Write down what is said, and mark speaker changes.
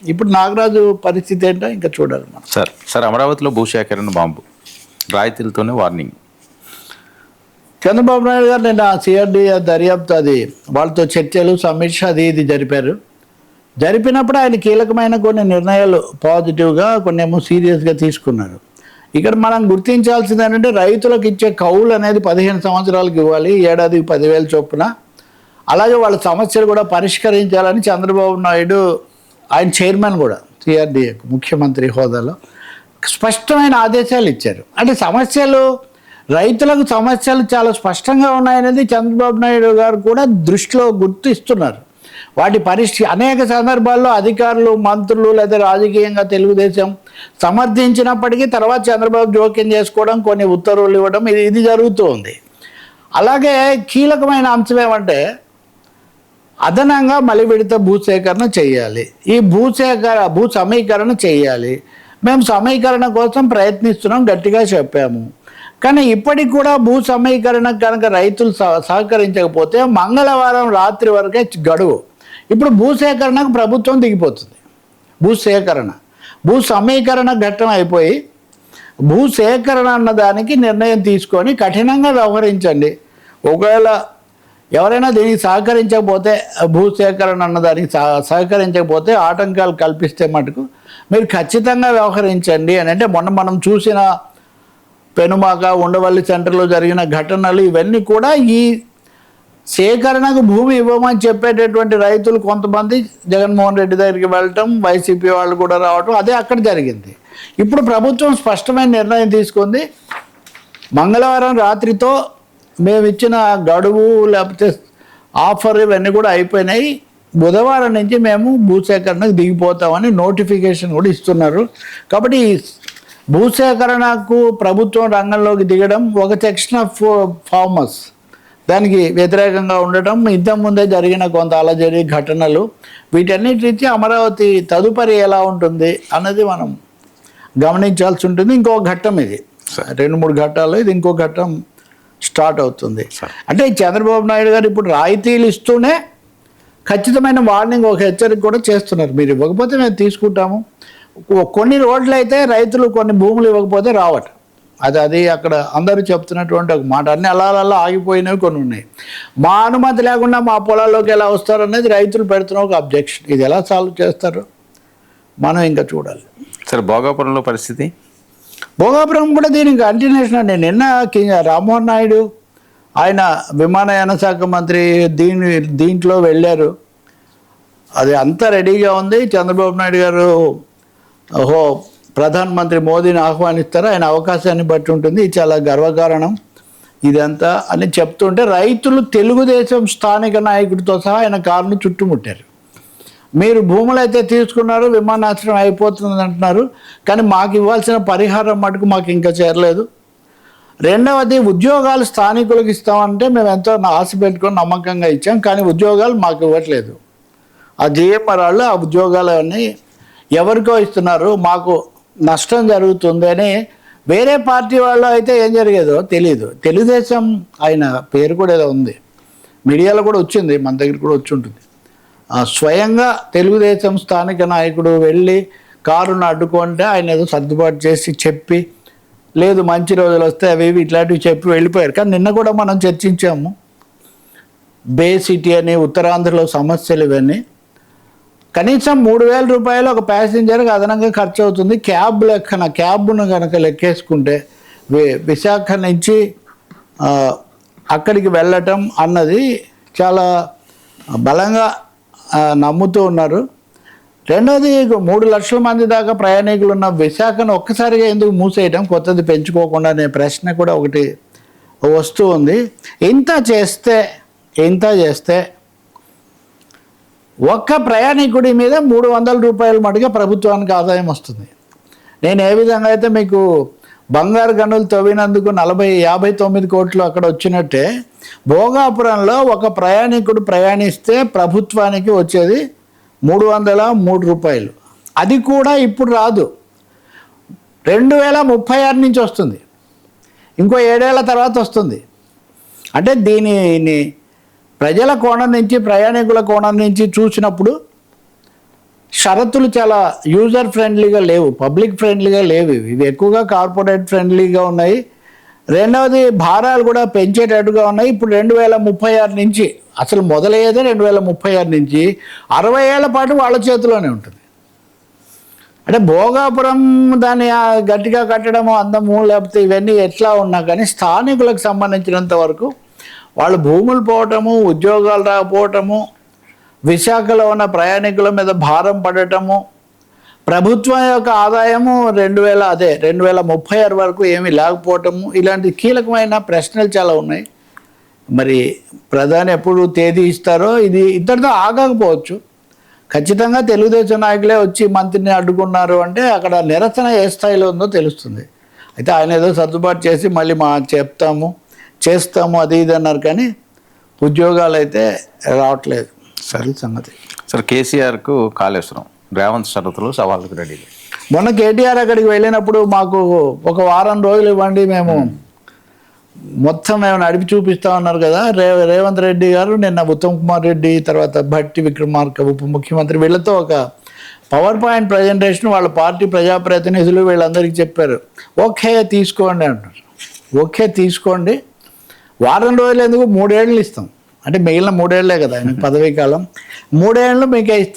Speaker 1: ఇప్పుడు నాగరాజు పరిస్థితి ఏంటో ఇంకా చూడాలి మనం.
Speaker 2: సార్ అమరావతిలో భూసేకరణ బాంబు రాయితీలతోనే వార్నింగ్.
Speaker 1: చంద్రబాబు నాయుడు గారు నిన్న సిఆర్డి దర్యాప్తు అది వాళ్ళతో చర్చలు సమీక్ష అది ఇది జరిపినప్పుడు ఆయన కీలకమైన కొన్ని నిర్ణయాలు పాజిటివ్గా కొన్ని ఏమో సీరియస్గా తీసుకున్నారు. ఇక్కడ మనం గుర్తించాల్సింది ఏంటంటే రైతులకు ఇచ్చే కౌలు అనేది 15 సంవత్సరాలకు ఇవ్వాలి, ఏడాదికి 10,000 చొప్పున. అలాగే వాళ్ళ సమస్యలు కూడా పరిష్కరించాలని చంద్రబాబు నాయుడు ఆయన చైర్మన్ కూడా సిఆర్డీఏకు ముఖ్యమంత్రి హోదాలో స్పష్టమైన ఆదేశాలు ఇచ్చారు. అంటే రైతులకు సమస్యలు చాలా స్పష్టంగా ఉన్నాయనేది చంద్రబాబు నాయుడు గారు కూడా దృష్టిలో గుర్తిస్తున్నారు. వాటి అనేక సందర్భాల్లో అధికారులు, మంత్రులు లేదా రాజకీయంగా తెలుగుదేశం సమర్థించినప్పటికీ తర్వాత చంద్రబాబు జోక్యం చేసుకోవడం, కొన్ని ఉత్తర్వులు ఇవ్వడం ఇది జరుగుతూ ఉంది. అలాగే కీలకమైన అంశం ఏమంటే అదనంగా మలి విడత భూసేకరణ చేయాలి, ఈ భూ సమీకరణ చేయాలి. మేము సమీకరణ కోసం ప్రయత్నిస్తున్నాం, గట్టిగా చెప్పాము. కానీ ఇప్పటికి కూడా భూ సమీకరణ కనుక రైతులు సహకరించకపోతే మంగళవారం రాత్రి వరకే గడువు. ఇప్పుడు భూసేకరణకు ప్రభుత్వం దిగిపోతుంది. భూ సమీకరణ ఘట్టం అయిపోయి భూసేకరణ అన్నదానికి నిర్ణయం తీసుకొని కఠినంగా వ్యవహరించండి. ఒకవేళ ఎవరైనా దీనికి సహకరించకపోతే, భూసేకరణ అన్నదానికి సహకరించకపోతే, ఆటంకాలు కల్పిస్తే మటుకు మీరు ఖచ్చితంగా వ్యవహరించండి అని. అంటే మనం చూసిన పెనుమాక, ఉండవల్లి సెంటర్లో జరిగిన ఘటనలు ఇవన్నీ కూడా ఈ సేకరణకు భూమి ఇవ్వమని చెప్పేటటువంటి రైతులు కొంతమంది జగన్మోహన్ రెడ్డి దగ్గరికి వెళ్ళటం, వైసీపీ వాళ్ళు కూడా రావటం, అదే అక్కడ జరిగింది. ఇప్పుడు ప్రభుత్వం స్పష్టమైన నిర్ణయం తీసుకుంది. మంగళవారం రాత్రితో మేము ఇచ్చిన గడువు లేకపోతే ఆఫర్ ఇవన్నీ కూడా అయిపోయినాయి, బుధవారం నుంచి మేము భూసేకరణకు దిగిపోతామని నోటిఫికేషన్ కూడా ఇస్తున్నారు. కాబట్టి భూసేకరణకు ప్రభుత్వం రంగంలోకి దిగడం, ఒక సెక్షన్ ఆఫ్ ఫార్మర్స్ దానికి వ్యతిరేకంగా ఉండటం, ఇంతకుముందే జరిగిన కొంత అలజడి ఘటనలు, వీటన్నిటి నుంచి అమరావతి తదుపరి ఎలా ఉంటుంది అన్నది మనం గమనించాల్సి ఉంటుంది. ఇంకో ఘట్టం ఇది, 2-3 ఘట్టాలు, ఇది ఇంకో ఘట్టం స్టార్ట్ అవుతుంది. అంటే చంద్రబాబు నాయుడు గారు ఇప్పుడు రాయితీలు ఇస్తూనే ఖచ్చితమైన వార్నింగ్, ఒక హెచ్చరిక కూడా చేస్తున్నారు. మీరు ఇవ్వకపోతే మేము తీసుకుంటాము. కొన్ని రోడ్లు అయితే రైతులు కొన్ని భూములు ఇవ్వకపోతే రావట, అది అక్కడ అందరూ చెప్తున్నటువంటి ఒక మాట. అన్నీ అలా ఆగిపోయినవి కొన్ని ఉన్నాయి. మా అనుమతి లేకుండా మా పొలాల్లోకి ఎలా వస్తారు అనేది రైతులు పెడుతున్న ఒక అబ్జెక్షన్. ఇది ఎలా సాల్వ్ చేస్తారు మనం ఇంకా చూడాలి.
Speaker 2: సరే, భోగాపురంలో పరిస్థితి?
Speaker 1: భోగాపురం కూడా దీనికి కంటిన్యూషన్ అండి. నిన్న రామ్మోహన్ నాయుడు ఆయన విమానయాన శాఖ మంత్రి దీంట్లో వెళ్ళారు. అది అంతా రెడీగా ఉంది. చంద్రబాబు నాయుడు గారు ప్రధానమంత్రి మోదీని ఆహ్వానిస్తారు, ఆయన అవకాశాన్ని బట్టి ఉంటుంది, ఇది చాలా గర్వకారణం ఇదంతా అని చెప్తుంటే రైతులు తెలుగుదేశం స్థానిక నాయకుడితో సహా ఆయన కారును చుట్టుముట్టారు. మీరు భూములు అయితే తీసుకున్నారు, విమానాశ్రయం అయిపోతుంది అంటున్నారు, కానీ మాకు ఇవ్వాల్సిన పరిహారం మటుకు మాకు ఇంకా చేరలేదు. రెండవది, ఉద్యోగాలు స్థానికులకు ఇస్తామంటే మేము ఎంతో ఆశ పెట్టుకొని నమ్మకంగా ఇచ్చాం, కానీ ఉద్యోగాలు మాకు ఇవ్వట్లేదు. ఆ జిఎంఆర్ వాళ్ళు ఆ ఉద్యోగాలన్నీ ఎవరికో ఇస్తున్నారు, మాకు నష్టం జరుగుతుంది అని. వేరే పార్టీ వాళ్ళు అయితే ఏం జరిగేదో తెలియదు. తెలుగుదేశం ఆయన పేరు కూడా ఏదో ఉంది, మీడియాలో కూడా వచ్చింది, మన దగ్గర కూడా వచ్చి ఉంటుంది. స్వయంగా తెలుగుదేశం స్థానిక నాయకుడు వెళ్ళి కారును అడ్డుకుంటే ఆయన ఏదో సర్దుబాటు చేసి చెప్పి, లేదు మంచి రోజులు వస్తే అవి ఇట్లాంటివి చెప్పి వెళ్ళిపోయారు. కానీ నిన్న కూడా మనం చర్చించాము, బే సిటీ అని ఉత్తరాంధ్రలో సమస్యలు ఇవన్నీ. కనీసం 3,000 రూపాయలు ఒక ప్యాసింజర్కి అదనంగా ఖర్చు అవుతుంది. క్యాబ్ను కనుక లెక్కేసుకుంటే విశాఖ నుంచి అక్కడికి వెళ్ళటం అన్నది చాలా బలంగా నమ్ముతూ ఉన్నారు. రెండోది, 3 లక్షల మంది దాకా ప్రయాణికులు ఉన్న విశాఖను ఒక్కసారిగా ఎందుకు మూసేయడం, కొత్తది పెంచుకోకుండా అనే ప్రశ్న కూడా ఒకటి వస్తూ ఉంది. ఇంత చేస్తే ఒక్క ప్రయాణికుడి మీద 300 రూపాయల మటుగా ప్రభుత్వానికి ఆదాయం వస్తుంది. నేను ఏ విధంగా అయితే మీకు బంగారు గనులు తవ్వినందుకు 59 కోట్లు అక్కడ వచ్చినట్టే, భోగాపురంలో ఒక ప్రయాణికుడు ప్రయాణిస్తే ప్రభుత్వానికి వచ్చేది 303 రూపాయలు. అది కూడా ఇప్పుడు రాదు, 2036 నుంచి వస్తుంది, ఇంకో 7 ఏళ్ల తర్వాత వస్తుంది. అంటే దీనిని ప్రజల కోణం నుంచి, ప్రయాణికుల కోణం నుంచి చూసినప్పుడు షరతులు చాలా యూజర్ ఫ్రెండ్లీగా లేవు, పబ్లిక్ ఫ్రెండ్లీగా లేవు. ఇవి ఎక్కువగా కార్పొరేట్ ఫ్రెండ్లీగా ఉన్నాయి. రెండవది భారాలు కూడా పెంచేటట్టుగా ఉన్నాయి. ఇప్పుడు 2036 నుంచి అసలు మొదలయ్యేదే 2036 నుంచి 60 ఏళ్ల పాటు వాళ్ళ చేతిలోనే ఉంటుంది. అంటే భోగాపురం దాన్ని గట్టిగా కట్టడము, అందము, లేకపోతే ఇవన్నీ ఎట్లా ఉన్నా కానీ స్థానికులకు సంబంధించినంత వరకు వాళ్ళు భూములు పోవటము, ఉద్యోగాలు రాకపోవటము, విశాఖలో ఉన్న ప్రయాణికుల మీద భారం పడటము, ప్రభుత్వం యొక్క ఆదాయము 2036 వరకు ఏమీ లేకపోవటము, ఇలాంటి కీలకమైన ప్రశ్నలు చాలా ఉన్నాయి. మరి ప్రధాని ఎప్పుడు తేదీ ఇస్తారో ఇది ఇద్దరితో ఆగకపోవచ్చు. ఖచ్చితంగా తెలుగుదేశం నాయకులే వచ్చి మంత్రిని అడ్డుకున్నారు అంటే అక్కడ నిరసన ఏ స్థాయిలో ఉందో తెలుస్తుంది. అయితే ఆయన ఏదో సర్దుబాటు చేసి మళ్ళీ చేస్తాము అది ఇది అన్నారు, కానీ ఉద్యోగాలు అయితే రావట్లేదు. సరే సంగతి.
Speaker 2: సార్, కేసీఆర్కు కాళేశ్వరం రేవంత్ షరతులు సవాళ్ళకు రెడీ.
Speaker 1: మొన్న కేటీఆర్ అక్కడికి వెళ్ళినప్పుడు మాకు ఒక వారం రోజులు ఇవ్వండి, మేము మొత్తం మేము నడిపి చూపిస్తామన్నారు కదా. రేవంత్ రెడ్డి గారు నిన్న ఉత్తమ్ కుమార్ రెడ్డి, తర్వాత భట్టి విక్రమార్క ఉప ముఖ్యమంత్రి, వీళ్ళతో ఒక పవర్ పాయింట్ ప్రజెంటేషన్ వాళ్ళ పార్టీ ప్రజాప్రతినిధులు వీళ్ళందరికీ చెప్పారు. ఓకే తీసుకోండి అంటారు. ఓకే తీసుకోండి, వారం రోజులు ఎందుకు 3 ఏళ్ళు ఇస్తాం, అంటే మిగిలిన 3 ఏళ్లే కదా ఆయన పదవీ కాలం, 3 ఏళ్ళు మీకే ఇస్తాం.